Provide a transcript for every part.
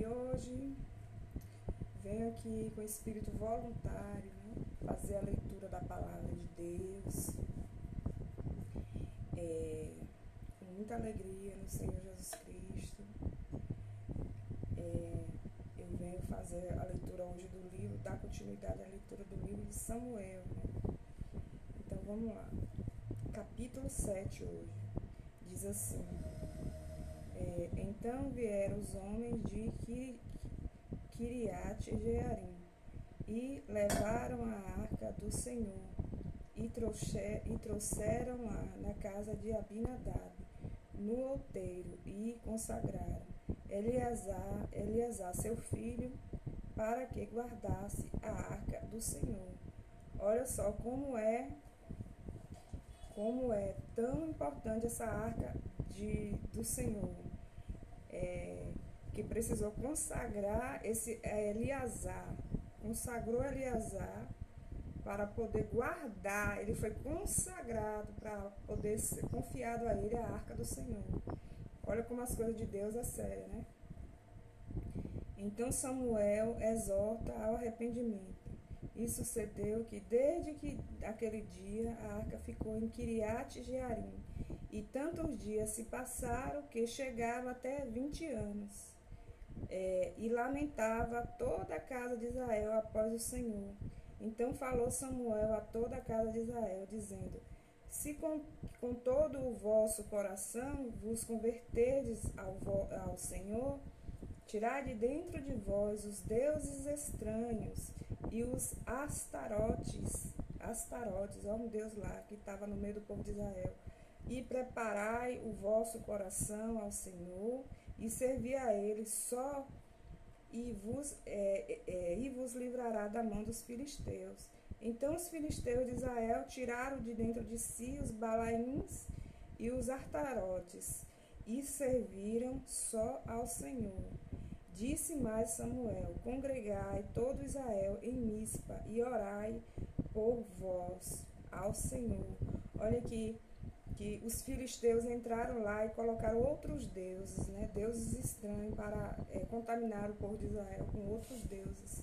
hoje venho aqui com espírito voluntário, né, fazer a leitura da palavra de Deus, com muita alegria no Senhor Jesus Cristo. Eu venho fazer a leitura hoje do livro, dar continuidade à leitura do livro de Samuel, né? Então vamos lá. Capítulo 7 hoje. Diz assim: Então vieram os homens de Quiriate-Jearim e levaram a arca do Senhor e trouxeram-a na casa de Abinadab, no outeiro, e consagraram Eleazar, seu filho, para que guardasse a arca do Senhor. Olha só como é tão importante essa arca do Senhor, que precisou consagrar Eleazar, consagrou Eleazar para poder guardar. Ele foi consagrado para poder ser confiado a ele a arca do Senhor. Olha como as coisas de Deus é séria, né? Então Samuel exorta ao arrependimento. E sucedeu que desde aquele dia a arca ficou em Quiriate-Jearim, e tantos dias se passaram que chegaram até 20 anos. E lamentava toda a casa de Israel após o Senhor. Então falou Samuel a toda a casa de Israel, dizendo: Se com todo o vosso coração vos converterdes ao Senhor, tirai de dentro de vós os deuses estranhos e os Astarotes, um deus lá que estava no meio do povo de Israel, e preparai o vosso coração ao Senhor, e servi a ele só, e vos livrará da mão dos filisteus. Então os filisteus de Israel tiraram de dentro de si os Balaíns e os Astarotes, e serviram só ao Senhor. Disse mais Samuel: Congregai todo Israel em Mispa e orai por vós ao Senhor. Olha aqui que os filisteus entraram lá e colocaram outros deuses, né? Deuses estranhos, para contaminar o povo de Israel com outros deuses.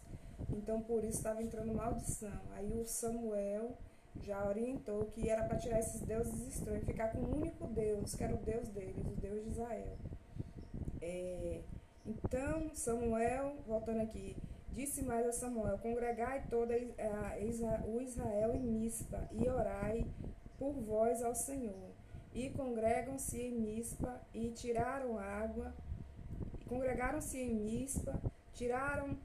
Então por isso estava entrando maldição. Aí o Samuel já orientou que era para tirar esses deuses estranhos e ficar com um único Deus, que era o Deus deles, o Deus de Israel. Então Samuel, voltando aqui, disse mais a Samuel: Congregai todo o Israel em Mispa e orai por vós ao Senhor. E congregam-se em Mispa e tiraram água. Congregaram-se em Mispa, tiraram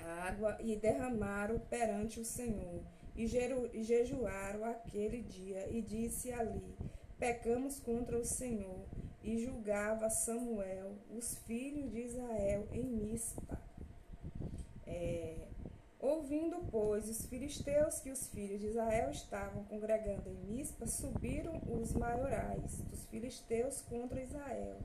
água e derramaram perante o Senhor. E jejuaram aquele dia, e disse ali: Pecamos contra o Senhor. E julgava Samuel os filhos de Israel em Mispa. Ouvindo, pois, os filisteus que os filhos de Israel estavam congregando em Mispa, subiram os maiorais dos filisteus contra Israel,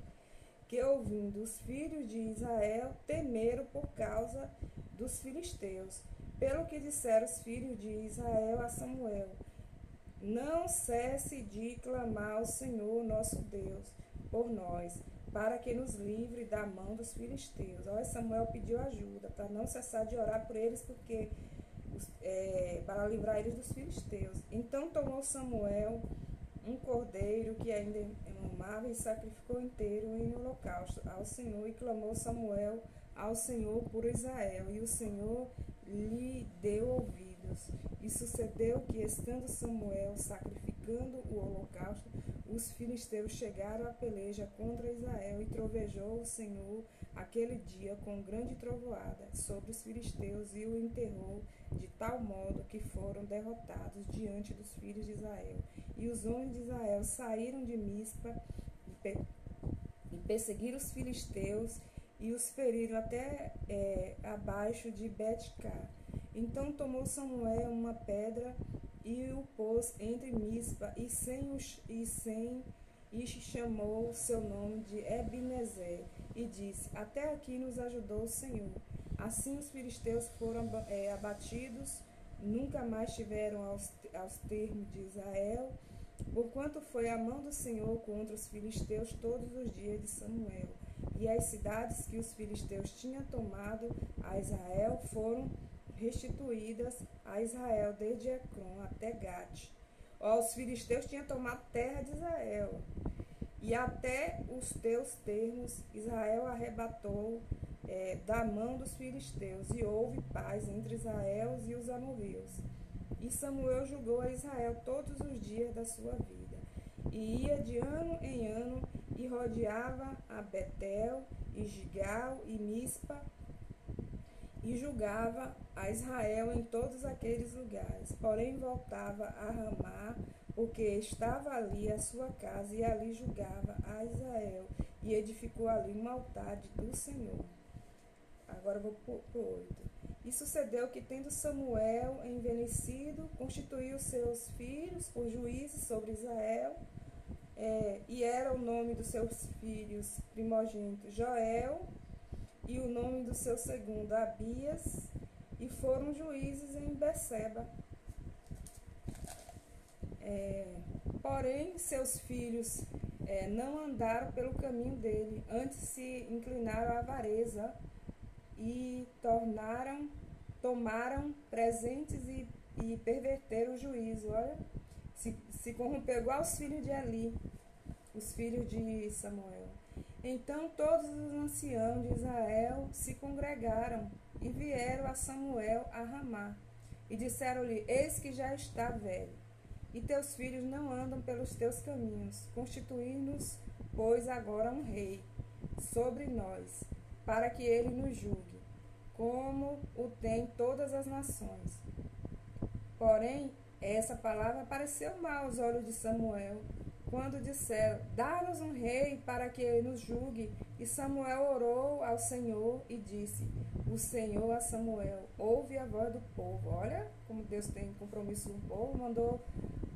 que, ouvindo os filhos de Israel, temeram por causa dos filisteus. Pelo que disseram os filhos de Israel a Samuel: Não cesse de clamar ao Senhor nosso Deus por nós, para que nos livre da mão dos filisteus. Olha, Samuel pediu ajuda para não cessar de orar por eles, porque para livrar eles dos filisteus. Então tomou Samuel um cordeiro que ainda amava e sacrificou inteiro em holocausto ao Senhor, e clamou Samuel ao Senhor por Israel, e o Senhor lhe deu ouvidos. E sucedeu que, estando Samuel sacrificando o holocausto, os filisteus chegaram à peleja contra Israel, e trovejou o Senhor aquele dia com grande trovoada sobre os filisteus, e o enterrou de tal modo que foram derrotados diante dos filhos de Israel. E os homens de Israel saíram de Mispa e perseguiram os filisteus e os feriram até abaixo de Bet-Cá. Então tomou Samuel uma pedra e o pôs entre Mispa e chamou seu nome de Ebenezer, e disse: Até aqui nos ajudou o Senhor. Assim os filisteus foram abatidos, nunca mais tiveram aos termos de Israel, porquanto foi a mão do Senhor contra os filisteus todos os dias de Samuel. E as cidades que os filisteus tinham tomado a Israel foram restituídas a Israel desde Ecrom até Gate. Os filisteus tinham tomado terra de Israel. E até os teus termos Israel arrebatou da mão dos filisteus, e houve paz entre Israel e os amorreus. E Samuel julgou a Israel todos os dias da sua vida, e ia de ano em ano, e rodeava a Betel, e Gigal, e Mispa, e julgava a Israel em todos aqueles lugares. Porém voltava a Ramá, porque estava ali a sua casa, e ali julgava a Israel, e edificou ali um altar do Senhor. Agora eu vou para o 8. E sucedeu que, tendo Samuel envelhecido, constituiu seus filhos por juízes sobre Israel, e era o nome dos seus filhos primogênitos Joel, e o nome do seu segundo Abias, e foram juízes em Beceba. Porém, seus filhos não andaram pelo caminho dele, antes se inclinaram à avareza, e tomaram presentes e perverteram o juízo. Olha, se corrompeu igual os filhos de Eli, os filhos de Samuel. Então todos os anciãos de Israel se congregaram e vieram a Samuel a Ramá, e disseram-lhe: Eis que já está velho, e teus filhos não andam pelos teus caminhos. Constituí-nos, pois, agora um rei sobre nós, para que ele nos julgue, como o tem todas as nações. Porém, essa palavra pareceu mal aos olhos de Samuel, quando disseram: Dá-nos um rei para que ele nos julgue. E Samuel orou ao Senhor e disse: O Senhor a Samuel: Ouve a voz do povo. Olha como Deus tem compromisso com o povo, mandou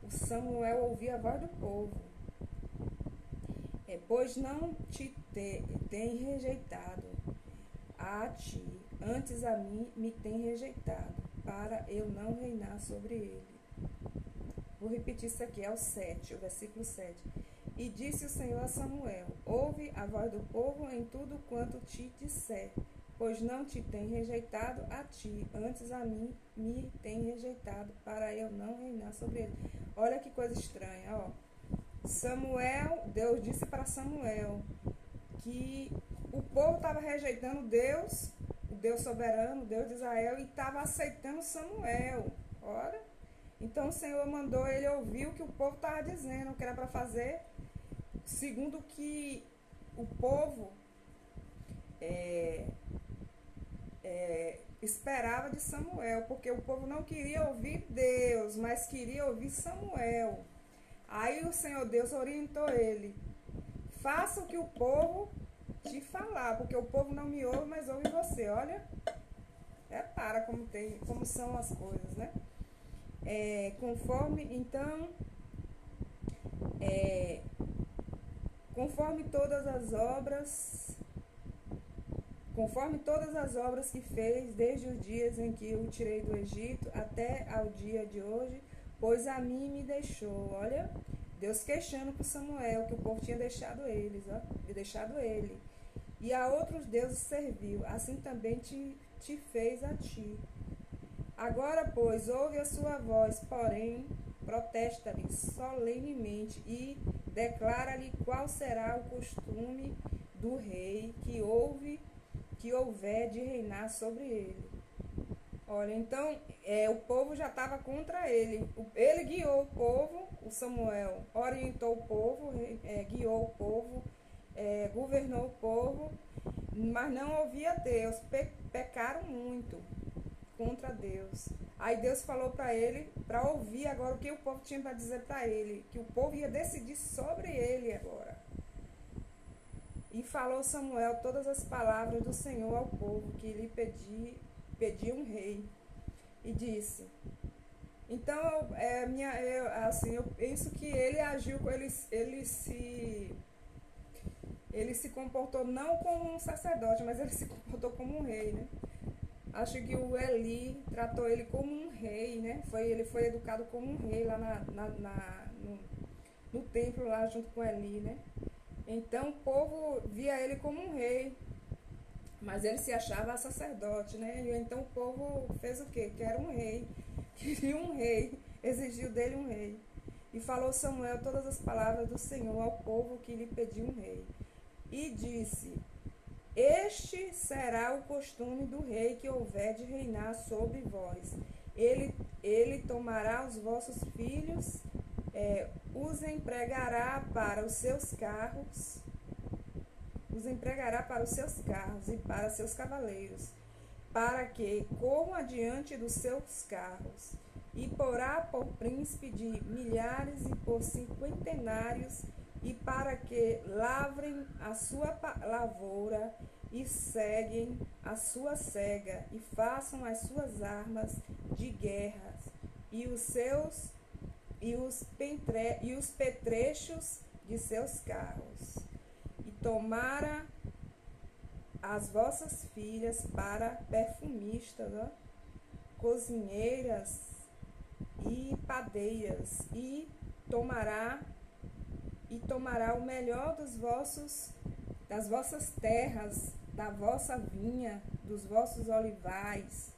o Samuel ouvir a voz do povo. Pois não te tem rejeitado a ti, antes a mim me tem rejeitado, para eu não reinar sobre ele. Vou repetir isso aqui, é o 7, o versículo 7. E disse o Senhor a Samuel: Ouve a voz do povo em tudo quanto te disser, pois não te tem rejeitado a ti, antes a mim me tem rejeitado, para eu não reinar sobre ele. Olha que coisa estranha, ó. Deus disse para Samuel que o povo estava rejeitando Deus, o Deus soberano, o Deus de Israel, e estava aceitando Samuel. Ora, então o Senhor mandou ele ouvir o que o povo estava dizendo, que era para fazer segundo o que o povo esperava de Samuel, porque o povo não queria ouvir Deus, mas queria ouvir Samuel. Aí o Senhor Deus orientou ele: faça o que o povo te falar, porque o povo não me ouve, mas ouve você. Olha, como são as coisas, né? Conforme todas as obras que fez desde os dias em que o tirei do Egito até ao dia de hoje, pois a mim me deixou. Olha, Deus queixando para Samuel que o povo tinha deixado ele. E a outros deuses serviu, assim também te fez a ti. Agora, pois, ouve a sua voz, porém, protesta-lhe solenemente e declara-lhe qual será o costume do rei que houver de reinar sobre ele. Olha, então, o povo já estava contra ele. Ele guiou o povo, o Samuel orientou o povo, guiou o povo, governou o povo, mas não ouvia Deus. Pecaram muito contra Deus. Aí Deus falou para ele, para ouvir agora o que o povo tinha para dizer para ele, que o povo ia decidir sobre ele agora. E falou Samuel todas as palavras do Senhor ao povo, que lhe pedia um rei. E disse: então, eu penso que ele agiu, ele se comportou não como um sacerdote, mas ele se comportou como um rei, né? Acho que o Eli tratou ele como um rei, né? Ele foi educado como um rei lá no templo, lá junto com Eli, né? Então o povo via ele como um rei, mas ele se achava sacerdote, né? E então o povo fez o quê? Quer um rei, queria um rei, exigiu dele um rei. E falou Samuel todas as palavras do Senhor ao povo que lhe pediu um rei. E disse: Este será o costume do rei que houver de reinar sobre vós. Ele tomará os vossos filhos, os empregará para os seus carros, e para seus cavaleiros, para que corram adiante dos seus carros, e porá por príncipe de milhares e por cinquentenários, e para que lavrem a sua lavoura, e seguem a sua cega, e façam as suas armas de guerra, e os petrechos de seus carros. E tomara as vossas filhas para perfumistas, cozinheiras e padeiras, e tomará o melhor das vossas terras, da vossa vinha, dos vossos olivais,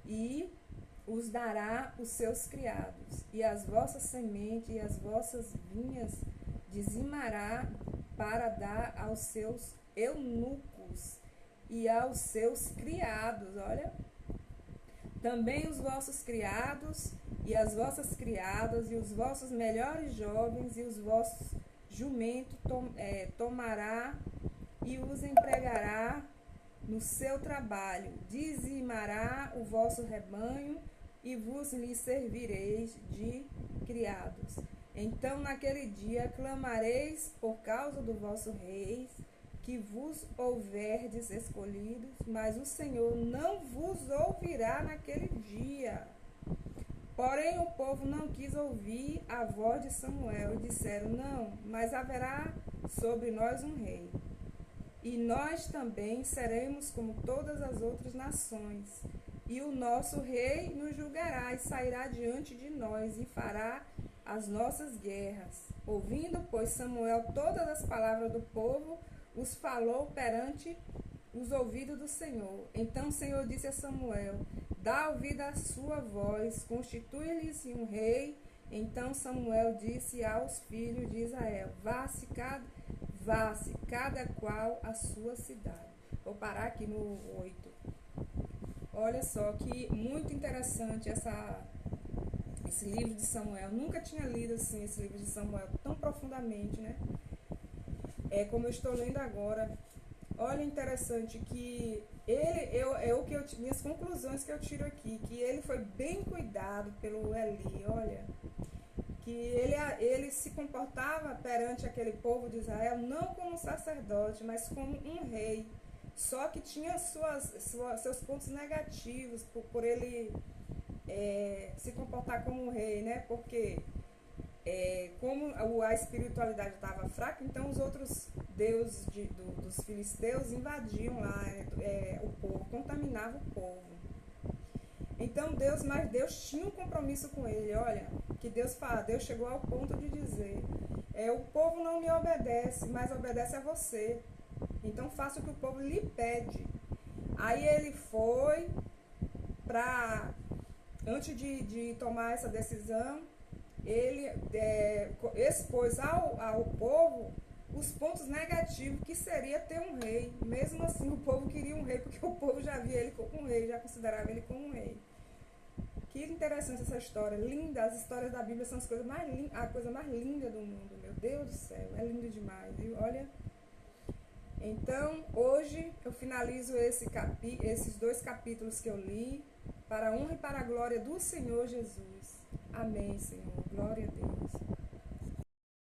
e os dará os seus criados, e as vossas sementes e as vossas vinhas dizimará para dar aos seus eunucos e aos seus criados. Olha, também os vossos criados e as vossas criadas e os vossos melhores jovens e os vossos jumentos tomará e os empregará no seu trabalho, dizimará o vosso rebanho e vos lhe servireis de criados. Então naquele dia clamareis por causa do vosso rei, que vos houverdes escolhidos, mas o Senhor não vos ouvirá naquele dia. Porém o povo não quis ouvir a voz de Samuel, e disseram: Não, mas haverá sobre nós um rei. E nós também seremos como todas as outras nações. E o nosso rei nos julgará e sairá diante de nós e fará as nossas guerras. Ouvindo, pois, Samuel todas as palavras do povo, os falou perante os ouvidos do Senhor. Então o Senhor disse a Samuel: Dá ouvido à sua voz, constitui-lhes um rei. Então Samuel disse aos filhos de Israel: Vá-se cada qual a sua cidade. Vou parar aqui no 8. Olha só que muito interessante esse livro de Samuel. Nunca tinha lido assim esse livro de Samuel tão profundamente, né? Como eu estou lendo agora. Olha, interessante que minhas conclusões que eu tiro aqui, que ele foi bem cuidado pelo Eli. Olha, que ele se comportava perante aquele povo de Israel não como um sacerdote, mas como um rei. Só que tinha seus pontos negativos por ele se comportar como um rei, né? Porque como a espiritualidade estava fraca, então os outros deuses dos filisteus invadiam lá o povo, contaminavam o povo. Então Deus tinha um compromisso com ele. Olha, que Deus chegou ao ponto de dizer: o povo não me obedece, mas obedece a você. Então faça o que o povo lhe pede. Aí ele foi antes de tomar essa decisão, ele expôs ao povo os pontos negativos que seria ter um rei. Mesmo assim, o povo queria um rei, porque o povo já via ele como um rei, já considerava ele como um rei. Que interessante essa história, linda. As histórias da Bíblia são a coisa mais linda do mundo, meu Deus do céu, é lindo demais, viu? Olha, então hoje eu finalizo esses 2 capítulos que eu li, para a honra e para a glória do Senhor Jesus. Amém, Senhor, glória a Deus.